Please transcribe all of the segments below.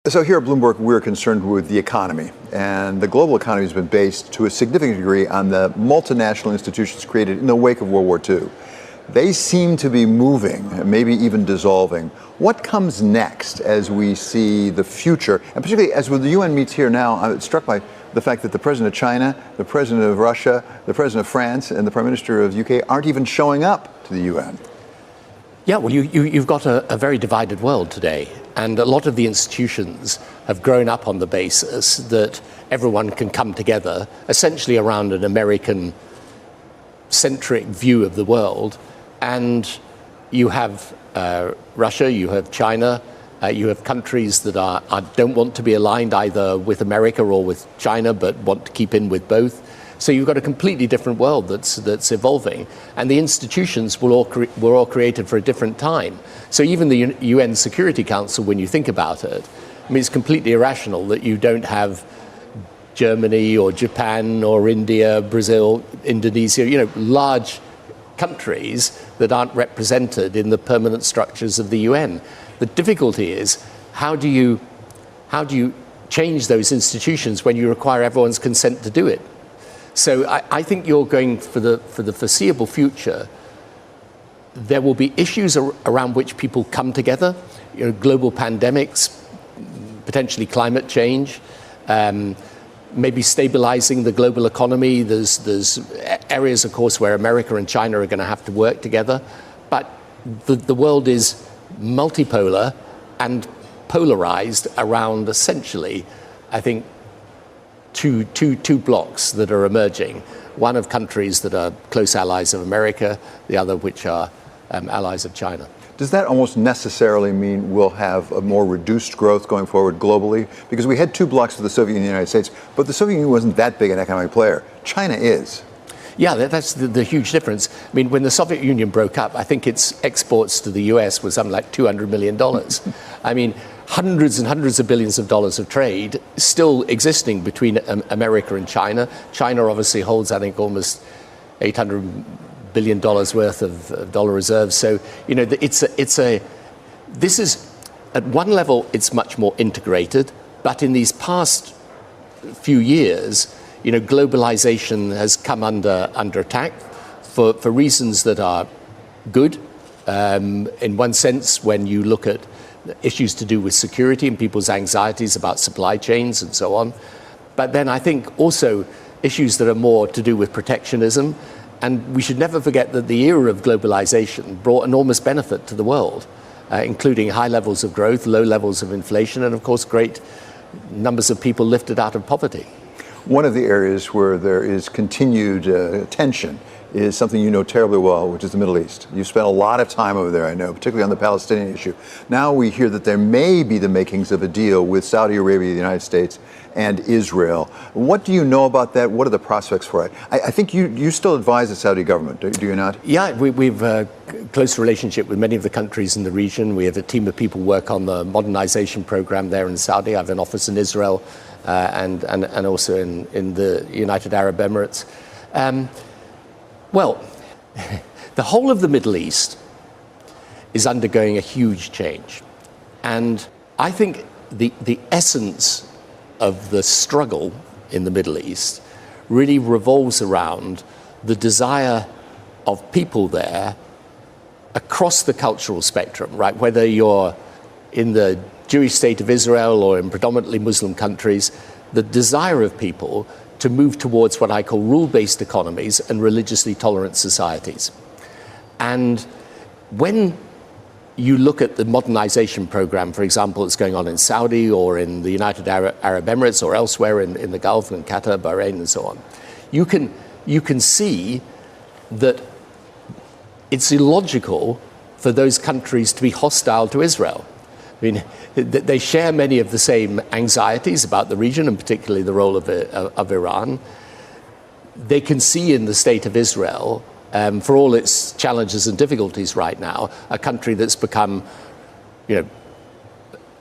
So here at Bloomberg, we're concerned with the economy. And the global economy has been based to a significant degree on the multinational institutions created in the wake of World War II. They seem to be moving, maybe even dissolving. What comes next as we see the future? And particularly as when the UN meets here now, I'm struck by the fact that the president of China, the president of Russia, the president of France, and the prime minister of the UK aren't even showing up to the UN. Yeah, well, you've got a very divided world today, and a lot of the institutions have grown up on the basis that everyone can come together essentially around an American-centric view of the world. And you have Russia, you have China, you have countries that don't want to be aligned either with America or with China, but want to keep in with both. So you've got a completely different world that's evolving, and the institutions were all created for a different time. So even the UN Security Council, when you think about it, I mean, it's completely irrational that you don't have Germany or Japan or India, Brazil, Indonesia, large countries that aren't represented in the permanent structures of the UN. The difficulty is how do you change those institutions when you require everyone's consent to do it? So I think you're going for the foreseeable future. There will be issues around which people come together, global pandemics, potentially climate change, maybe stabilizing the global economy. There's areas, of course, where America and China are going to have to work together. But the world is multipolar and polarized around essentially, I think, two blocks that are emerging. One of countries that are close allies of America, the other which are allies of China. Does that almost necessarily mean we'll have a more reduced growth going forward globally? Because we had two blocks of the Soviet Union and the United States, but the Soviet Union wasn't that big an economic player. China is. Yeah, that's the huge difference. I mean, when the Soviet Union broke up, I think its exports to the US was something like $200 million. I mean, hundreds and hundreds of billions of dollars of trade still existing between America and China. China obviously holds, I think, almost $800 billion worth of dollar reserves. So, this is, at one level, it's much more integrated. But in these past few years, globalization has come under attack for reasons that are good. In one sense, when you look at issues to do with security and people's anxieties about supply chains and so on. But then I think also issues that are more to do with protectionism. And we should never forget that the era of globalization brought enormous benefit to the world, including high levels of growth, low levels of inflation, and of course, great numbers of people lifted out of poverty. One of the areas where there is continued tension is something you know terribly well, which is the Middle East. You've spent a lot of time over there, I know, particularly on the Palestinian issue. Now we hear that there may be the makings of a deal with Saudi Arabia, the United States, and Israel. What do you know about that? What are the prospects for it? I think you still advise the Saudi government, do you not? Yeah, we've a close relationship with many of the countries in the region. We have a team of people work on the modernization program there in Saudi. I have an office in Israel and also in the United Arab Emirates. Well, the whole of the Middle East is undergoing a huge change. And I think the essence of the struggle in the Middle East really revolves around the desire of people there across the cultural spectrum, right? Whether you're in the Jewish state of Israel or in predominantly Muslim countries, the desire of people to move towards what I call rule-based economies and religiously tolerant societies. And when you look at the modernization program, for example, that's going on in Saudi or in the United Arab Emirates or elsewhere in the Gulf and Qatar, Bahrain, and so on, you can see that it's illogical for those countries to be hostile to Israel. I mean, they share many of the same anxieties about the region, and particularly the role of Iran. They can see in the state of Israel, for all its challenges and difficulties right now, a country that's become,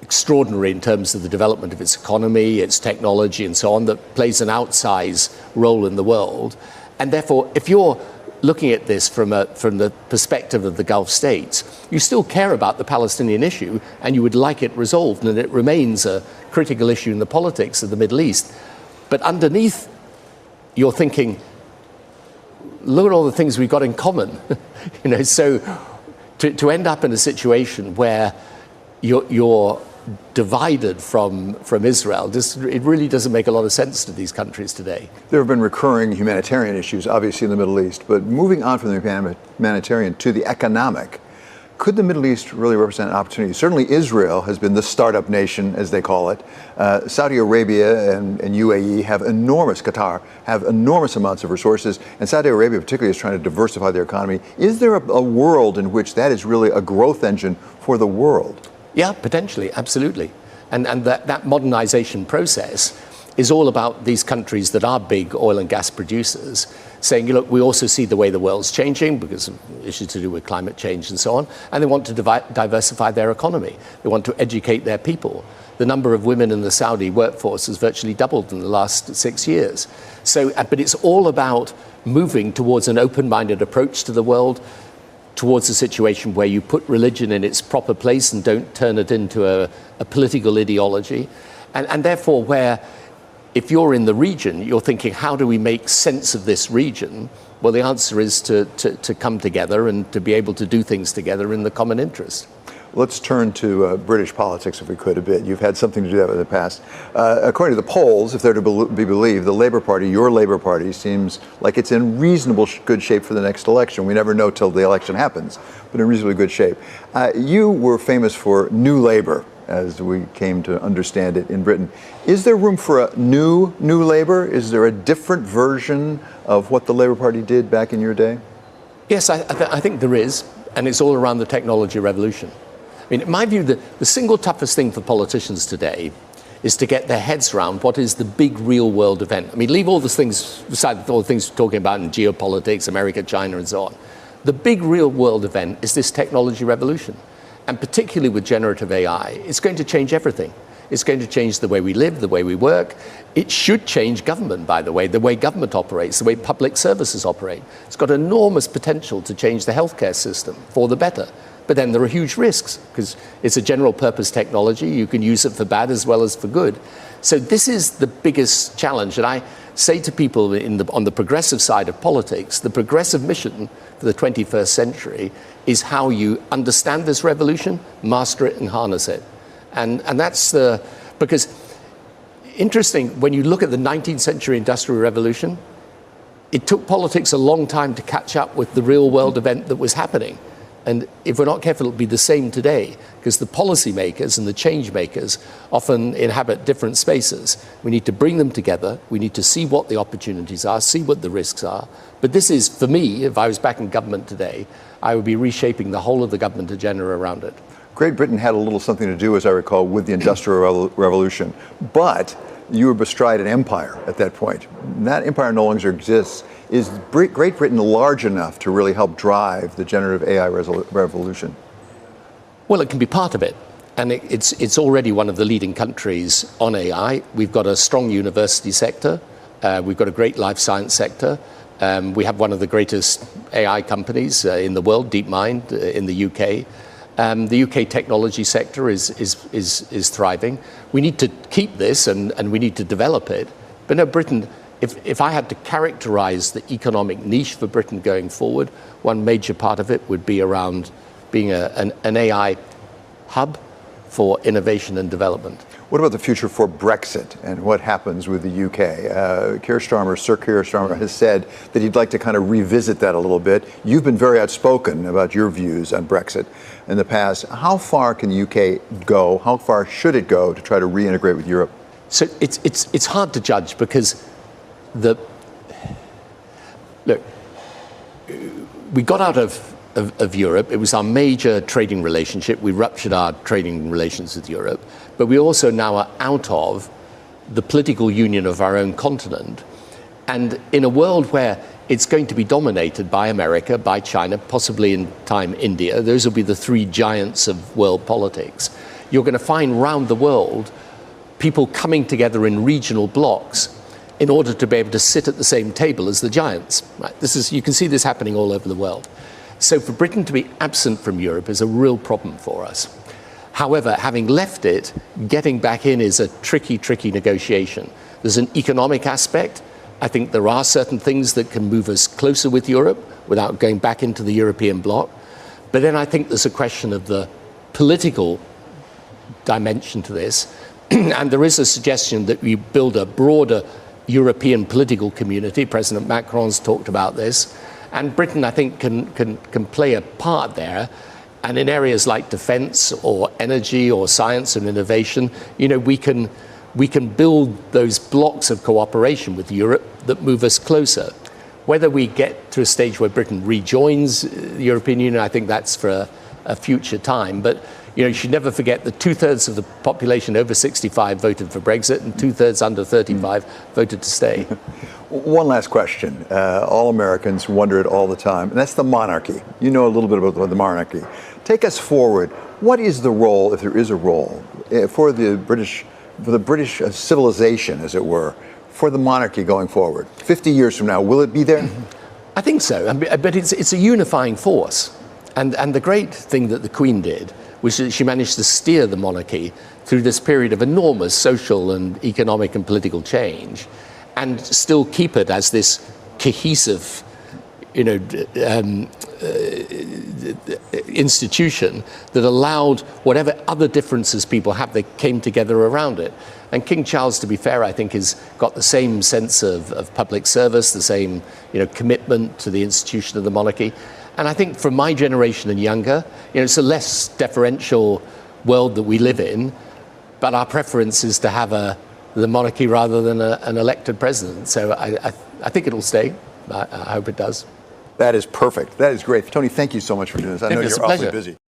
extraordinary in terms of the development of its economy, its technology, and so on, that plays an outsized role in the world. And therefore, if you're looking at this from the perspective of the Gulf states, you still care about the Palestinian issue and you would like it resolved, and it remains a critical issue in the politics of the Middle East. But underneath, you're thinking, look at all the things we've got in common. So to end up in a situation where you're divided from Israel, it really doesn't make a lot of sense to these countries today. There have been recurring humanitarian issues, obviously, in the Middle East, but moving on from the humanitarian to the economic, could the Middle East really represent an opportunity? Certainly Israel has been the startup nation, as they call it. Saudi Arabia and UAE Qatar have enormous amounts of resources, and Saudi Arabia particularly is trying to diversify their economy. Is there a world in which that is really a growth engine for the world? Yeah, potentially, absolutely. And that modernization process is all about these countries that are big oil and gas producers saying, look, we also see the way the world's changing because of issues to do with climate change and so on, and they want to diversify their economy. They want to educate their people. The number of women in the Saudi workforce has virtually doubled in the last 6 years. But it's all about moving towards an open-minded approach to the world, towards a situation where you put religion in its proper place and don't turn it into a political ideology. And therefore, where if you're in the region, you're thinking, how do we make sense of this region? Well, the answer is to come together and to be able to do things together in the common interest. Let's turn to British politics, if we could, a bit. You've had something to do that in the past. According to the polls, if they're to be believed, the Labour Party, your Labour Party, seems like it's in reasonable good shape for the next election. We never know till the election happens, but in reasonably good shape. You were famous for New Labour, as we came to understand it in Britain. Is there room for a new Labour? Is there a different version of what the Labour Party did back in your day? Yes, I think there is, and it's all around the technology revolution. I mean, in my view, the single toughest thing for politicians today is to get their heads around what is the big real world event. I mean, leave all the things aside, all the things we're talking about in geopolitics, America, China, and so on. The big real world event is this technology revolution. And particularly with generative AI, it's going to change everything. It's going to change the way we live, the way we work. It should change government, by the way government operates, the way public services operate. It's got enormous potential to change the healthcare system for the better. But then there are huge risks because it's a general purpose technology. You can use it for bad as well as for good. So this is the biggest challenge. And I say to people on the progressive side of politics, the progressive mission for the 21st century is how you understand this revolution, master it and harness it. And that's because interesting, when you look at the 19th century industrial revolution, it took politics a long time to catch up with the real world event that was happening. And if we're not careful, it'll be the same today, because the policymakers and the change makers often inhabit different spaces. We need to bring them together. We need to see what the opportunities are, see what the risks are. But this is, for me, if I was back in government today, I would be reshaping the whole of the government agenda around it. Great Britain had a little something to do, as I recall, with the Industrial Revolution. But you were bestride an empire at that point. That empire no longer exists. Is Great Britain large enough to really help drive the generative AI revolution? Well, it can be part of it. And it's already one of the leading countries on AI. We've got a strong university sector. We've got a great life science sector. We have one of the greatest AI companies in the world, DeepMind, in the UK. The UK technology sector is thriving. We need to keep this and we need to develop it. But no, Britain, if I had to characterize the economic niche for Britain going forward, one major part of it would be around being an AI hub for innovation and development. What about the future for Brexit and what happens with the UK? Sir Keir Starmer has said that he'd like to kind of revisit that a little bit. You've been very outspoken about your views on Brexit in the past. How far can the UK go? How far should it go to try to reintegrate with Europe? So it's hard to judge because look, we got out of Europe. It was our major trading relationship. We ruptured our trading relations with Europe, but we also now are out of the political union of our own continent. And in a world where it's going to be dominated by America, by China, possibly in time India, those will be the three giants of world politics. You're going to find around the world people coming together in regional blocks in order to be able to sit at the same table as the giants. Right? You can see this happening all over the world. So for Britain to be absent from Europe is a real problem for us. However, having left it, getting back in is a tricky, tricky negotiation. There's an economic aspect. I think there are certain things that can move us closer with Europe without going back into the European bloc. But then I think there's a question of the political dimension to this. And there is a suggestion that we build a broader European political community. President Macron's talked about this. And Britain, I think, can play a part there. And in areas like defense or energy or science and innovation, we can build those blocks of cooperation with Europe that move us closer. Whether we get to a stage where Britain rejoins the European Union, I think that's for a future time. But you should never forget that 2/3 of the population over 65 voted for Brexit and 2/3 under 35 voted to stay. One last question. All Americans wonder it all the time, and that's the monarchy. You know a little bit about the monarchy. Take us forward. What is the role, if there is a role, for the British civilization, as it were, for the monarchy going forward? 50 years from now, will it be there? I think so, but it's a unifying force. And the great thing that the Queen did was that she managed to steer the monarchy through this period of enormous social and economic and political change and still keep it as this cohesive, institution that allowed whatever other differences people have, they came together around it. And King Charles, to be fair, I think has got the same sense of public service, the same commitment to the institution of the monarchy. And I think for my generation and younger, it's a less deferential world that we live in, but our preference is to have the monarchy rather than an elected president. So I think it'll stay. I hope it does. That is perfect. That is great. Tony, thank you so much for doing this. I know you're awfully busy.